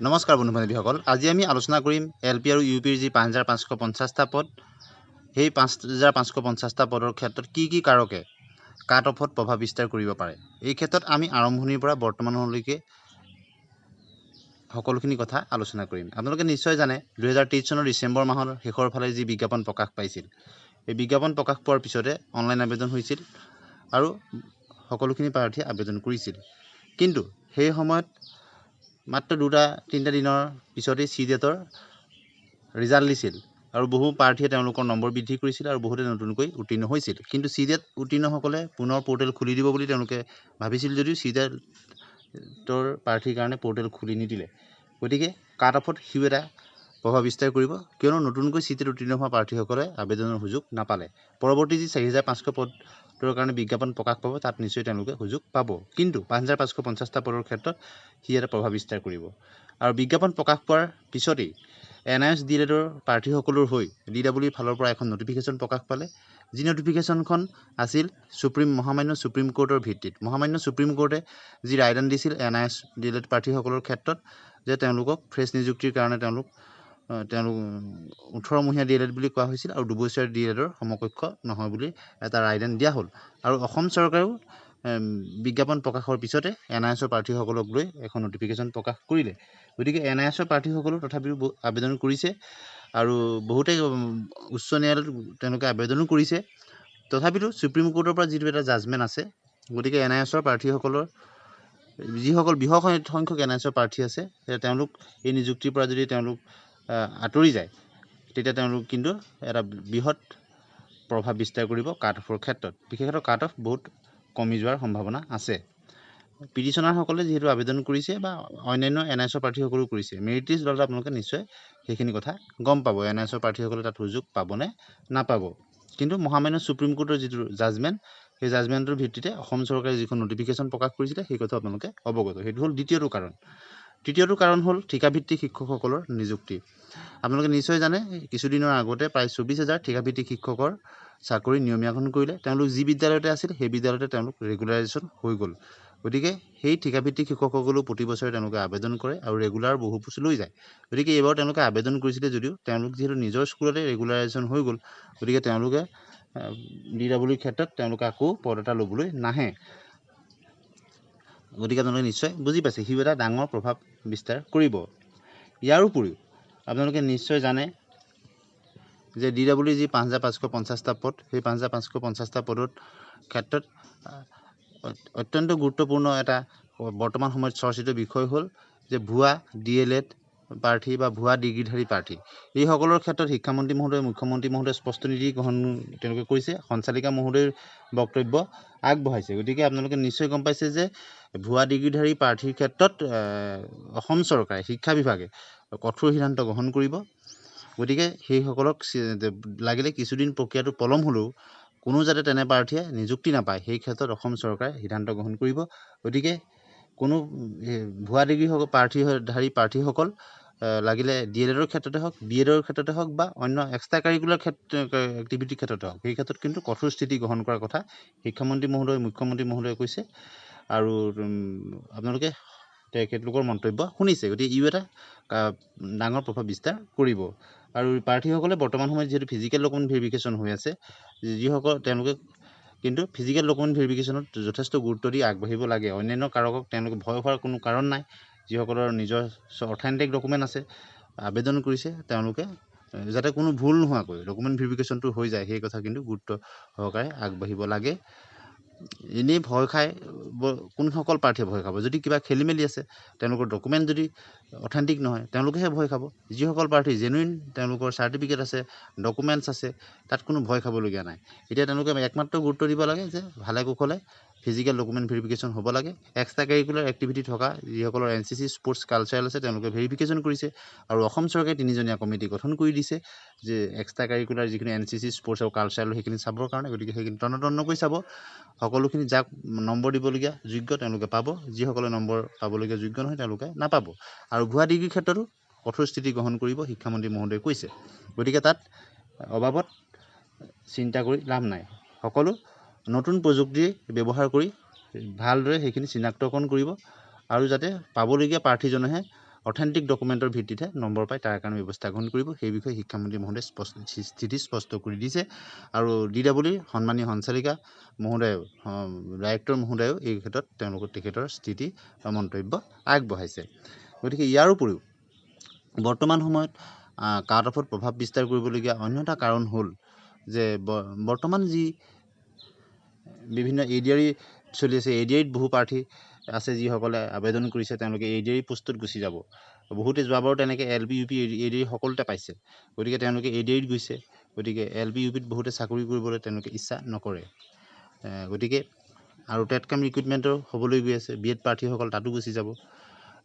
নমস্কাৰ বন্ধু বান্ধৱীসকল, আজি আমি আলোচনা কৰিম এল পি আৰু ইউ পিৰ যি ৫,৫৫০টা পদ, সেই ৫,৫৫০টা পদৰ ক্ষেত্ৰত কি কাৰকে কাট অফত প্ৰভাৱ বিস্তাৰ কৰিব পাৰে। এই ক্ষেত্ৰত আমি আৰম্ভণিৰ পৰা বৰ্তমানলৈকে সকলোখিনি কথা আলোচনা কৰিম। আপোনালোকে নিশ্চয় জানে ২০২৩ চনৰ ডিচেম্বৰ মাহৰ শেষৰ ফালে যি বিজ্ঞাপন প্ৰকাশ পাইছিল, এই বিজ্ঞাপন প্ৰকাশ পোৱাৰ পিছতে অনলাইন আবেদন হৈছিল আৰু সকলোখিনি প্ৰাৰ্থীয়ে আবেদন কৰিছিল। কিন্তু সেই সময়ত মাত্ৰ ২-৩টা দিনৰ পিছতেই CTET-ৰ ৰিজাল্ট দিছিল আৰু বহু প্ৰাৰ্থীয়ে তেওঁলোকৰ নম্বৰ বৃদ্ধি কৰিছিল আৰু বহুতে নতুনকৈ উত্তীৰ্ণ হৈছিল। কিন্তু CTET উত্তীৰ্ণসকলে পুনৰ পৰ্টেল খুলি দিব বুলি তেওঁলোকে ভাবিছিল যদিও CTET-ৰ প্ৰাৰ্থীৰ কাৰণে পৰ্টেল খুলি নিদিলে। গতিকে কাট অফত সিও এটা প্ৰভাৱ বিস্তাৰ কৰিব, কিয়নো নতুনকৈ CTET উত্তীৰ্ণ হোৱা প্ৰাৰ্থীসকলে আবেদনৰ সুযোগ নাপালে। পৰৱৰ্তী যি ৪,৫০০ পদৰ কাৰণে বিজ্ঞাপন প্ৰকাশ পাব, তাত নিশ্চয় তেওঁলোকে সুযোগ পাব। কিন্তু ৫,৫৫০টা পদৰ ক্ষেত্ৰত সি এটা প্ৰভাৱ বিস্তাৰ কৰিব। আৰু বিজ্ঞাপন প্ৰকাশ পোৱাৰ পিছতেই NIOS DLED-ৰ প্ৰাৰ্থীসকলৰ হৈ DWE ফালৰ পৰা এখন নটিফিকেশ্যন প্ৰকাশ পালে, যি নটিফিকেশ্যনখন আছিল মহামান্য সুপ্ৰিম কোৰ্টৰ ভিত্তিত। মহামান্য সুপ্ৰিম কোৰ্টে যি ৰায়দান দিছিল NIOS DLED প্ৰাৰ্থীসকলৰ ক্ষেত্ৰত, যে তেওঁলোকক ফ্ৰেছ নিযুক্তিৰ কাৰণে তেওঁলোক 18মহীয়া DLED বুলি কোৱা হৈছিল আৰু 2 বছৰীয়া DLED-ৰ সমকক্ষ নহয় বুলি এটা ৰায়দান দিয়া হ'ল। আৰু অসম চৰকাৰেও বিজ্ঞাপন প্ৰকাশৰ পিছতে NIOS-ৰ প্ৰাৰ্থীসকলক লৈ এখন নটিফিকেশ্যন প্ৰকাশ কৰিলে। গতিকে NIOS-ৰ প্ৰাৰ্থীসকলেও তথাপিও আবেদন কৰিছে আৰু বহুতে উচ্চ ন্যায়ালয়ত তেওঁলোকে আবেদনো কৰিছে। তথাপিতো সুপ্ৰিম কোৰ্টৰ পৰা যিটো এটা জাজমেণ্ট আছে, গতিকে NIOS-ৰ প্ৰাৰ্থীসকলৰ যিসকল বৃহৎ সংখ্যক NIOS-ৰ প্ৰাৰ্থী আছে, তেওঁলোক এই নিযুক্তিৰ পৰা যদি তেওঁলোক আঁতৰি যায়, তেতিয়া তেওঁলোক কিন্তু এটা বৃহৎ প্ৰভাৱ বিস্তাৰ কৰিব কাট অফৰ ক্ষেত্ৰত। বিশেষতঃ কাট অফ বহুত কমি যোৱাৰ সম্ভাৱনা আছে। পিটিশ্যনাৰসকলে যিহেতু আবেদন কৰিছে বা অন্যান্য NIOS-ৰ প্ৰাৰ্থীসকলেও কৰিছে, মেৰিট লিষ্ট ওলালে আপোনালোকে নিশ্চয় সেইখিনি কথা গম পাব, NIOS-ৰ প্ৰাৰ্থীসকলে তাত সুযোগ পাবনে নাপাব। কিন্তু মহামান্য সুপ্ৰিম কোৰ্টৰ যিটো জাজমেণ্ট, সেই জাজমেণ্টৰ ভিত্তিতে অসম চৰকাৰে যিখন নটিফিকেশ্যন প্ৰকাশ কৰিছিলে, সেই কথা আপোনালোকে অৱগত। সেইটো হ'ল দ্বিতীয়টো কাৰণ। তৃতীয়টো কাৰণ হ'ল ঠিকাভিত্তিক শিক্ষকসকলৰ নিযুক্তি। আপোনালোকে নিশ্চয় জানে, কিছুদিনৰ আগতে প্ৰায় 24,000 ঠিকাভিত্তিক শিক্ষকৰ চাকৰি নিয়মীয়াকৰণ কৰিলে। তেওঁলোক যি বিদ্যালয়তে আছিল, সেই বিদ্যালয়তে তেওঁলোক ৰেগুলাৰাইজেশ্যন হৈ গ'ল। গতিকে সেই ঠিকাভিত্তিক শিক্ষকসকলেও প্ৰতি বছৰে তেওঁলোকে আবেদন কৰে আৰু ৰেগুলাৰ বহু পোষ্ট লৈ যায়। গতিকে এইবাৰ তেওঁলোকে আবেদন কৰিছিলে যদিও তেওঁলোক যিহেতু নিজৰ স্কুলতে ৰেগুলাৰাইজেশ্যন হৈ গ'ল, গতিকে তেওঁলোকে DWE ক্ষেত্ৰত তেওঁলোকে আকৌ পদ এটা ল'বলৈ নাহে। গতিকে আপোনালোকে নিশ্চয় বুজি পাইছে, সিও এটা ডাঙৰ প্ৰভাৱ বিস্তাৰ কৰিব। ইয়াৰ উপৰিও আপোনালোকে নিশ্চয় জানে যে DWE যি ৫,৫৫০টা পদ, সেই ৫,৫৫০টা পদৰ ক্ষেত্ৰত অত্যন্ত গুৰুত্বপূৰ্ণ এটা বৰ্তমান সময়ত চৰ্চিত বিষয় হ'ল যে ভুৱা DLED প্ৰাৰ্থী বা ভুৱা ডিগ্ৰীধাৰী প্ৰাৰ্থী। এইসকলৰ ক্ষেত্ৰত শিক্ষামন্ত্ৰী মহোদয়, মুখ্যমন্ত্ৰী মহোদয়ে স্পষ্ট নীতি গ্ৰহণ তেওঁলোকে কৰিছে, সঞ্চালিকা মহোদয়ৰ বক্তব্য আগবঢ়াইছে। গতিকে আপোনালোকে নিশ্চয় গম পাইছে যে ভুৱা ডিগ্ৰীধাৰী প্ৰাৰ্থীৰ ক্ষেত্ৰত অসম চৰকাৰে, শিক্ষা বিভাগে কঠোৰ সিদ্ধান্ত গ্ৰহণ কৰিব। গতিকে সেইসকলক লাগিলে কিছুদিন প্ৰক্ৰিয়াটো পলম হ'লেও কোনো যাতে তেনে প্ৰাৰ্থীয়ে নিযুক্তি নাপায়, সেই ক্ষেত্ৰত অসম চৰকাৰে সিদ্ধান্ত গ্ৰহণ কৰিব। গতিকে কোনো ভুৱা ডিগ্ৰী প্ৰাৰ্থীধাৰী প্ৰাৰ্থীসকল লাগিলে DLED-ৰ ক্ষেত্ৰতে হওক, BED-ৰ ক্ষেত্ৰতে হওক বা অন্য এক্সট্ৰা কাৰিকুলাৰ এক্টিভিটিৰ ক্ষেত্ৰতে হওক, সেই ক্ষেত্ৰত কিন্তু কঠোৰ স্থিতি গ্ৰহণ কৰাৰ কথা শিক্ষামন্ত্ৰী মহোদয়, মুখ্যমন্ত্ৰী মহোদয়ে কৈছে আৰু আপোনালোকে তেখেতলোকৰ মন্তব্য শুনিছে। গতিকে ইও এটা ডাঙৰ প্ৰভাৱ বিস্তাৰ কৰিব। আৰু প্ৰাৰ্থীসকলে বৰ্তমান সময়ত যিহেতু ফিজিকেল ডকুমেণ্ট ভেৰিফিকেশ্যন হৈ আছে, যিসকল তেওঁলোকে কিন্তু ফিজিকেল ডকুমেণ্ট ভেৰিফিকেশ্যনত যথেষ্ট গুৰুত্ব দি আগবাঢ়িব লাগে। অন্যান্য কাৰকক তেওঁলোকে ভয় খোৱাৰ কোনো কাৰণ নাই। যিসকলৰ নিজৰ অথেণ্টিক ডকুমেণ্ট আছে, আবেদন কৰিছে, তেওঁলোকে যাতে কোনো ভুল নোহোৱাকৈ ডকুমেণ্ট ভেৰিফিকেশ্যনটো হৈ যায়, সেই কথা কিন্তু গুৰুত্ব সহকাৰে আগবাঢ়িব লাগে। এনেই ভয় খায়, কোনসকল প্ৰাৰ্থীয়ে ভয় খাব? যদি কিবা খেলি মেলি আছে, তেওঁলোকৰ ডকুমেণ্ট যদি অথেণ্টিক নহয়, তেওঁলোকেহে ভয় খাব। যিসকল প্ৰাৰ্থী জেনুইন, তেওঁলোকৰ চাৰ্টিফিকেট আছে, ডকুমেণ্টছ আছে, তাত কোনো ভয় খাবলগীয়া নাই। এতিয়া তেওঁলোকে একমাত্ৰ গুৰুত্ব দিব লাগে যে ভালে কুশলে ফিজিকেল ডকুমেণ্ট ভেৰিফিকেশ্যন হ'ব লাগে। এক্সট্ৰা কাৰিকুলাৰ এক্টিভিটি থকা যিসকলৰ NCC স্পৰ্টছ কালচাৰেল আছে, তেওঁলোকে ভেৰিফিকেশ্যন কৰিছে আৰু অসম চৰকাৰে 3জনীয়া কমিটি গঠন কৰি দিছে যে এক্সট্ৰা কাৰিকুলাৰ যিখিনি NCC স্পৰ্টছ আৰু কালচাৰেল সেইখিনি চাবৰ কাৰণে। গতিকে সেইখিনি তন্নতন্নকৈ চাব। সকলোখিনি যাক নম্বৰ দিবলগীয়া যোগ্য তেওঁলোকে পাব, যিসকলে নম্বৰ পাবলগীয়া যোগ্য নহয় তেওঁলোকে নাপাব। আৰু ভুৱা ডিগ্ৰীৰ ক্ষেত্ৰতো কঠোৰ স্থিতি গ্ৰহণ কৰিব, শিক্ষামন্ত্ৰী মহোদয়ে কৈছে। গতিকে তাত অবাবত চিন্তা কৰি লাভ নাই। সকলো নতুন প্ৰযুক্তি ব্যৱহাৰ কৰি ভালদৰে সেইখিনি চিনাক্তকৰণ কৰিব আৰু যাতে পাবলগীয়া প্ৰাৰ্থীজনেহে অথেণ্টিক ডকুমেণ্টৰ ভিত্তিতহে নম্বৰ পায়, তাৰ কাৰণে ব্যৱস্থা গ্ৰহণ কৰিব। সেই বিষয়ে শিক্ষামন্ত্ৰী মহোদয়ে স্থিতি স্পষ্ট কৰি দিছে। আৰু DWৰ সন্মানীয় সঞ্চালিকা মহোদয়েও ডাইৰেক্টৰ মহোদয়েও এই ক্ষেত্ৰত তেখেতৰ স্থিতি বা মন্তব্য আগবঢ়াইছে। গতিকে ইয়াৰ উপৰিও বৰ্তমান সময়ত কাট অফত প্ৰভাৱ বিস্তাৰ কৰিবলগীয়া অন্য এটা কাৰণ হ'ল যে বৰ্তমান যি বিভিন্ন ADR চলি আছে, ADRত বহু প্ৰাৰ্থী আছে যিসকলে আবেদন কৰিছে, তেওঁলোকে ADR পোষ্টত গুচি যাব। বহুতে যোৱাবাৰো তেনেকৈ LP UP ADR সকলোতে পাইছে, গতিকে তেওঁলোকে ADRত গৈছে। গতিকে LP UPত বহুতে চাকৰি কৰিবলৈ তেওঁলোকে ইচ্ছা নকৰে। গতিকে আৰু টেটকাম ৰিক্ৰুইটমেণ্টৰ হ'বলৈ গৈ আছে, BEd প্ৰাৰ্থীসকল তাতো গুচি যাব।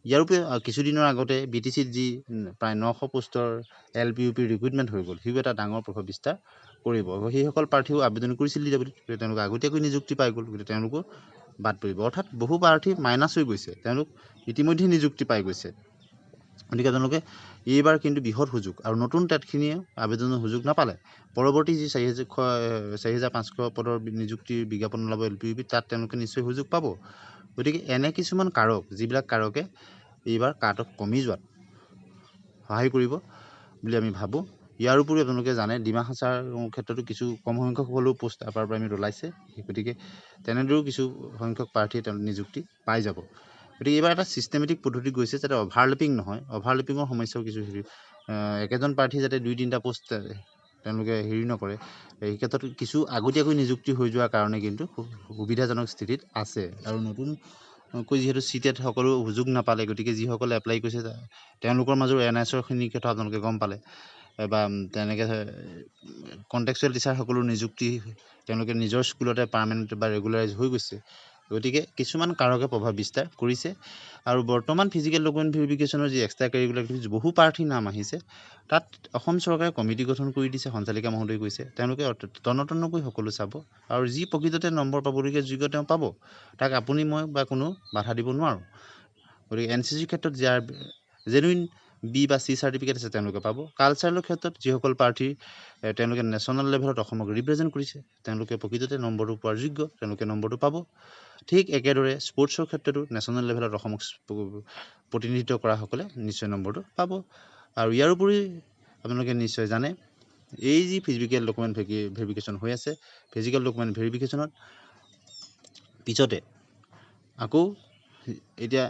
ইয়াৰ উপৰিও কিছুদিনৰ আগতে BTCত যি প্ৰায় 900 পোষ্টৰ LP UP ৰিক্ৰুইটমেণ্ট হৈ গ'ল, সিও এটা ডাঙৰ প্ৰভাৱ বিস্তাৰ কৰিব। সেইসকল প্ৰাৰ্থীও আবেদন কৰিছিল DWত, তেওঁলোকে আগতীয়াকৈ নিযুক্তি পাই গ'ল, গতিকে তেওঁলোকো বাদ পৰিব। অৰ্থাৎ বহু প্ৰাৰ্থী মাইনাছ হৈ গৈছে, তেওঁলোক ইতিমধ্যে নিযুক্তি পাই গৈছে। গতিকে তেওঁলোকে এইবাৰ কিন্তু বৃহৎ সুযোগ, আৰু নতুন টেটখিনিয়ে আবেদনৰ সুযোগ নাপালে পৰৱৰ্তী যি 4,500 পদৰ নিযুক্তিৰ বিজ্ঞাপন ওলাব LP UPত, তাত তেওঁলোকে নিশ্চয় সুযোগ পাব। গতিকে এনে কিছুমান কাৰক, যিবিলাক কাৰকে এইবাৰ কাট অফ কমি যোৱাত সহায় কৰিব বুলি আমি ভাবোঁ। ইয়াৰ উপৰিও আপোনালোকে জানে ডিমা হাছাৰ ক্ষেত্ৰতো কিছু কম সংখ্যক হ'লেও পোষ্ট আপাৰ প্ৰাইমেৰীত ওলাইছে। গতিকে তেনেদৰেও কিছু সংখ্যক প্ৰাৰ্থীয়ে তেওঁলোকে নিযুক্তি পাই যাব। গতিকে এইবাৰ এটা ছিষ্টেমেটিক পদ্ধতি গৈছে, যাতে অভাৰলেপিং নহয়। অভাৰলেপিঙৰ সমস্যাও কিছু একেজন প্ৰাৰ্থী যাতে 2-3টা পোষ্ট তেওঁলোকে নকৰে, এই ক্ষেত্ৰত কিছু আগতীয়াকৈ নিযুক্তি হৈ যোৱাৰ কাৰণে কিন্তু সুবিধাজনক স্থিতিত আছে। আৰু নতুনকৈ যিহেতু চিটেট সকলো সুযোগ নাপালে, গতিকে যিসকলে এপ্লাই কৰিছে তেওঁলোকৰ মাজৰ NSৰখিনিৰ কথা আপোনালোকে গম পালে, বা তেনেকৈ কণ্টেক্সুৱেল টিচাৰসকলো নিযুক্তি তেওঁলোকে নিজৰ স্কুলতে পাৰ্মানেণ্ট বা ৰেগুলাৰাইজ হৈ গৈছে। গতিকে কিছুমান কাৰকে প্ৰভাৱ বিস্তাৰ কৰিছে। আৰু বৰ্তমান ফিজিকেল ডকুমেণ্ট ভেৰিফিকেশ্যনৰ যি এক্সট্ৰা কাৰিকুলাৰ এক্টিভিটিজ বহু প্ৰাৰ্থীৰ নাম আহিছে, তাত অসম চৰকাৰে কমিটি গঠন কৰি দিছে, সঞ্চালিকা মহোদয়ে কৈছে। তেওঁলোকে তন্নতন্নকৈ সকলো চাব, আৰু যি প্ৰকৃততে নম্বৰ পাবলগীয়া যোগ্য তেওঁ পাব, তাক আপুনি মই বা কোনো বাধা দিব নোৱাৰোঁ। গতিকে NCC ক্ষেত্ৰত যাৰ জেনুইন B বা C চাৰ্টিফিকেট আছে তেওঁলোকে পাব। কালচাৰেলৰ ক্ষেত্ৰত যিসকল প্ৰাৰ্থী তেওঁলোকে নেশ্যনেল লেভেলত অসমক ৰিপ্ৰেজেণ্ট কৰিছে, তেওঁলোকে প্ৰকৃততে নম্বৰটো পোৱাৰ যোগ্য, তেওঁলোকে নম্বৰটো পাব। ঠিক একেদৰে স্পৰ্টছৰ ক্ষেত্ৰতো নেশ্যনেল লেভেলত অসমক প্ৰতিনিধিত্ব কৰাসকলে নিশ্চয় নম্বৰটো পাব। আৰু ইয়াৰ উপৰি আপোনালোকে নিশ্চয় জানে, এই যি ফিজিকেল ডকুমেণ্ট ভেৰিফিকেশ্যন হৈ আছে, ফিজিকেল ডকুমেণ্ট ভেৰিফিকেশ্যনত পিছতে আকৌ এতিয়া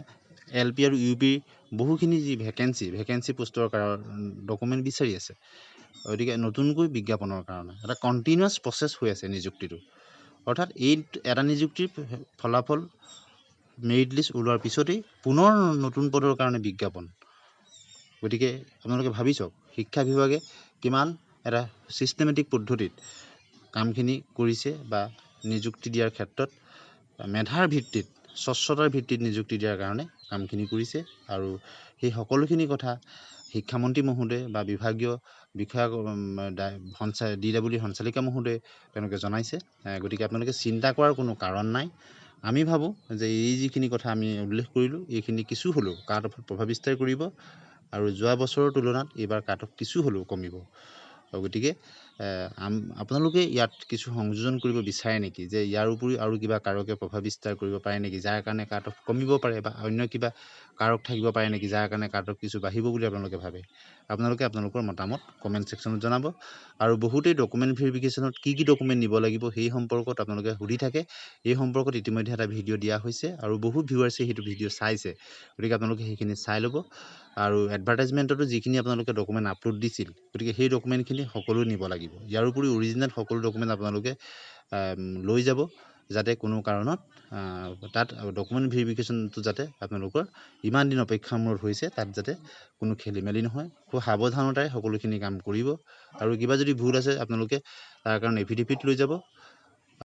LP আৰু UPৰ বহুখিনি যি ভেকেঞ্চি পোষ্টৰ ডকুমেণ্ট বিচাৰি আছে। গতিকে নতুনকৈ বিজ্ঞাপনৰ কাৰণে এটা কণ্টিনিউৱাছ প্ৰচেছ হৈ আছে নিযুক্তিটো। অৰ্থাৎ এই এটা নিযুক্তিৰ ফলাফল মেৰিট লিষ্ট ওলোৱাৰ পিছতেই পুনৰ নতুন পদৰ কাৰণে বিজ্ঞাপন। গতিকে আপোনালোকে ভাবি চাওক, শিক্ষা বিভাগে কিমান এটা ছিষ্টেমেটিক পদ্ধতিত কামখিনি কৰিছে, বা নিযুক্তি দিয়াৰ ক্ষেত্ৰত মেধাৰ ভিত্তিত, স্বচ্ছতাৰ ভিত্তিত নিযুক্তি দিয়াৰ কাৰণে কামখিনি কৰিছে। আৰু সেই সকলোখিনি কথা শিক্ষামন্ত্ৰী মহোদয়ে বা বিভাগীয় বিষয়া DWৰ সঞ্চালিকা মহোদয়ে তেওঁলোকে জনাইছে। গতিকে আপোনালোকে চিন্তা কৰাৰ কোনো কাৰণ নাই। আমি ভাবোঁ যে এই যিখিনি কথা আমি উল্লেখ কৰিলোঁ, এইখিনি কিছু হ'লেও কাট অফত প্ৰভাৱ বিস্তাৰ কৰিব, আৰু যোৱা বছৰৰ তুলনাত এইবাৰ কাট অফ কিছু হ'লেও কমিব। গতিকে আপোনালোকে ইয়াত কিছু সংযোজন কৰিব বিচাৰে নেকি, যে ইয়াৰ উপৰিও আৰু কিবা কাৰকে প্ৰভাৱ বিস্তাৰ কৰিব পাৰে নেকি, যাৰ কাৰণে কাট অফ কমিব পাৰে, বা অন্য কিবা কাৰক থাকিব পাৰে নেকি, যাৰ কাৰণে কাট অফ কিছু বাঢ়িব বুলি আপোনালোকে ভাবে? আপোনালোকে আপোনালোকৰ মতামত কমেণ্ট ছেকশ্যনত জনাব। আৰু বহুতেই ডকুমেণ্ট ভেৰিফিকেশ্যনত কি ডকুমেণ্ট নিব লাগিব সেই সম্পৰ্কত আপোনালোকে সুধি থাকে। এই সম্পৰ্কত ইতিমধ্যে এটা ভিডিঅ' দিয়া হৈছে, আৰু বহু ভিউৱাৰ্ছে সেইটো ভিডিঅ' চাইছে। গতিকে আপোনালোকে সেইখিনি চাই ল'ব। আৰু এডভাৰটাইজমেণ্টতো যিখিনি আপোনালোকে ডকুমেণ্ট আপলোড দিছিল, গতিকে সেই ডকুমেণ্টখিনি সকলো নিব লাগিব। ইয়াৰ উপৰি অৰিজিনেল সকলো ডকুমেণ্ট আপোনালোকে লৈ যাব, যাতে কোনো কাৰণত তাত ডকুমেণ্ট ভেৰিফিকেশ্যনটো যাতে আপোনালোকৰ ইমান দিন অপেক্ষাৰ মূৰত হৈছে, তাত যাতে কোনো খেলি মেলি নহয়। খুব সাৱধানতাৰে সকলোখিনি কাম কৰিব। আৰু কিবা যদি ভুল আছে আপোনালোকে তাৰ কাৰণে এফিডেভিট লৈ যাব।